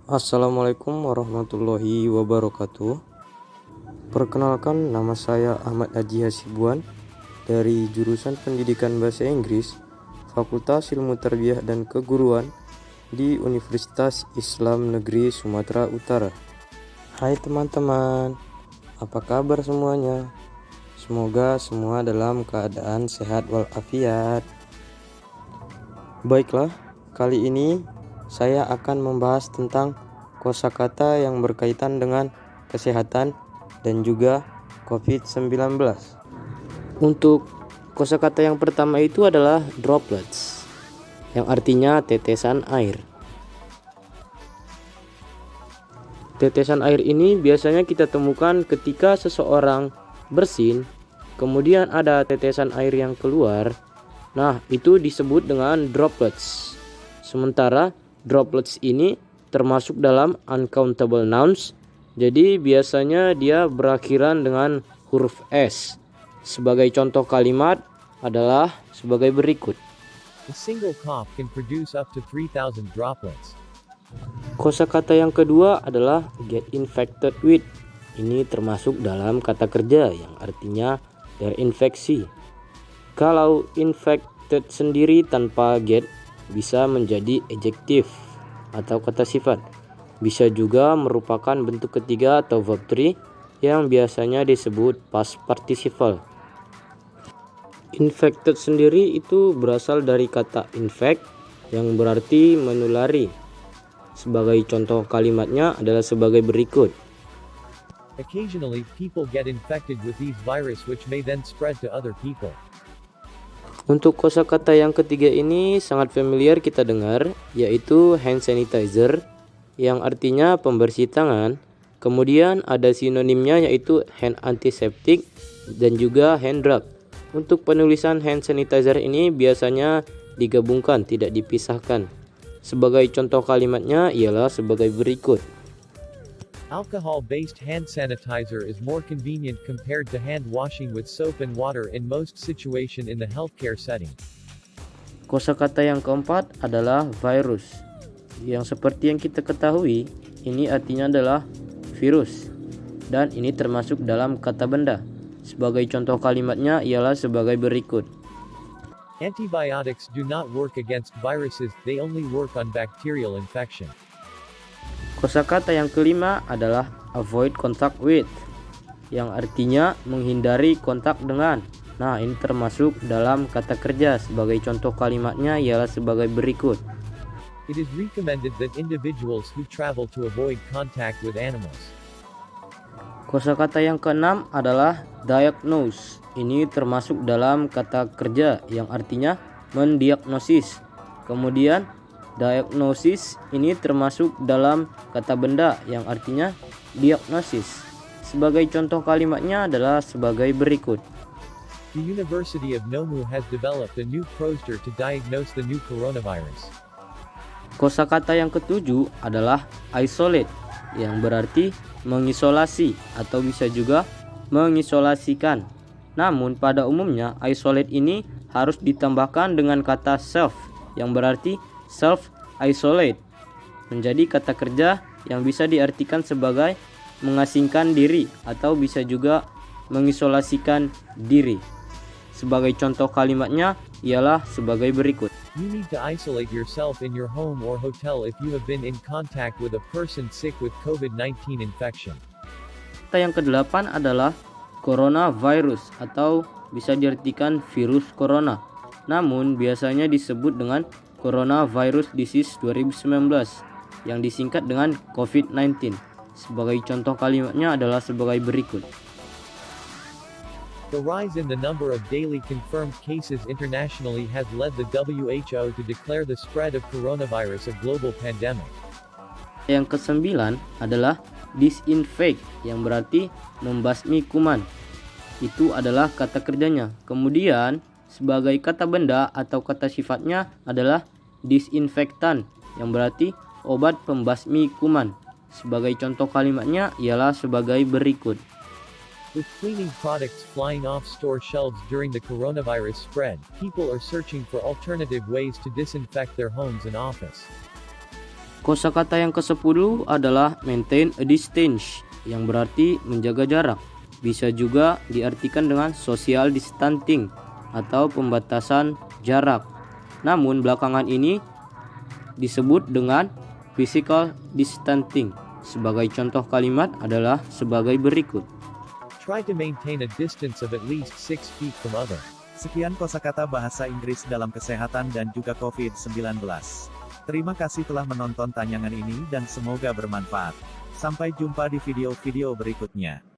Assalamualaikum warahmatullahi wabarakatuh. Perkenalkan, nama saya Ahmad Haji Hasibuan dari jurusan Pendidikan Bahasa Inggris, Fakultas Ilmu Tarbiyah dan Keguruan di Universitas Islam Negeri Sumatera Utara. Hai teman-teman, apa kabar semuanya? Semoga semua dalam keadaan sehat walafiat. Baiklah, kali ini saya akan membahas tentang kosakata yang berkaitan dengan kesehatan dan juga COVID-19. Untuk kosakata yang pertama itu adalah droplets, yang artinya tetesan air. Tetesan air ini biasanya kita temukan ketika seseorang bersin, kemudian ada tetesan air yang keluar. Nah, itu disebut dengan droplets. Sementara droplets ini termasuk dalam uncountable nouns, jadi biasanya dia berakhiran dengan huruf S. Sebagai contoh kalimat adalah sebagai berikut. A single cough can produce up to 3,000 droplets. Kosakata yang kedua adalah get infected with. Ini termasuk dalam kata kerja yang artinya terinfeksi. Kalau infected sendiri tanpa get bisa menjadi adjektif atau kata sifat. Bisa juga merupakan bentuk ketiga atau verb 3 yang biasanya disebut past participle. Infected sendiri itu berasal dari kata infect yang berarti menulari. Sebagai contoh kalimatnya adalah sebagai berikut. Occasionally, people get infected with these virus which may then spread to other people. Untuk kosakata yang ketiga ini sangat familiar kita dengar, yaitu hand sanitizer, yang artinya pembersih tangan. Kemudian ada sinonimnya yaitu hand antiseptic dan juga hand rub. Untuk penulisan hand sanitizer ini biasanya digabungkan, tidak dipisahkan. Sebagai contoh kalimatnya ialah sebagai berikut. Alcohol-based hand sanitizer is more convenient compared to hand washing with soap and water in most situation in the healthcare setting. Kosakata yang keempat adalah virus, yang seperti yang kita ketahui, ini artinya adalah virus, dan ini termasuk dalam kata benda. Sebagai contoh kalimatnya ialah sebagai berikut. Antibiotics do not work against viruses, they only work on bacterial infection. Kosakata yang kelima adalah avoid contact with, yang artinya menghindari kontak dengan. Nah, ini termasuk dalam kata kerja. Sebagai contoh kalimatnya ialah sebagai berikut. It is recommended that individuals who travel to avoid contact with animals. Kosakata yang keenam adalah diagnose. Ini termasuk dalam kata kerja yang artinya mendiagnosis. Kemudian diagnosis ini termasuk dalam kata benda yang artinya diagnosis. Sebagai contoh kalimatnya adalah sebagai berikut. The University of Nomu has developed a new procedure to diagnose the new coronavirus. Kosakata yang ketujuh adalah isolate, yang berarti mengisolasi atau bisa juga mengisolasikan. Namun pada umumnya isolate ini harus ditambahkan dengan kata self, yang berarti self-isolate, menjadi kata kerja yang bisa diartikan sebagai mengasingkan diri atau bisa juga mengisolasikan diri. Sebagai contoh kalimatnya ialah sebagai berikut. You need to isolate yourself in your home or hotel if you have been in contact with a person sick with COVID-19 infection. Kata yang kedelapan adalah coronavirus atau bisa diartikan virus corona. Namun biasanya disebut dengan Coronavirus Disease 2019 yang disingkat dengan COVID-19. Sebagai contoh kalimatnya adalah sebagai berikut. The rise in the number of daily confirmed cases internationally has led the WHO to declare the spread of coronavirus a global pandemic. Yang kesembilan adalah disinfect, yang berarti membasmi kuman. Itu adalah kata kerjanya. Kemudian sebagai kata benda atau kata sifatnya adalah disinfektan, yang berarti obat pembasmi kuman. Sebagai contoh kalimatnya ialah sebagai berikut. With cleaning products flying off store shelves during the coronavirus spread, people are searching for alternative ways to disinfect their homes and office. Kosakata yang ke-10 adalah maintain a distance, yang berarti menjaga jarak. Bisa juga diartikan dengan social distancing atau pembatasan jarak. Namun belakangan ini disebut dengan physical distancing. Sebagai contoh kalimat adalah sebagai berikut. Try to maintain a distance of at least 6 feet from other. Sekian kosakata bahasa Inggris dalam kesehatan dan juga COVID-19. Terima kasih telah menonton tayangan ini dan semoga bermanfaat. Sampai jumpa di video-video berikutnya.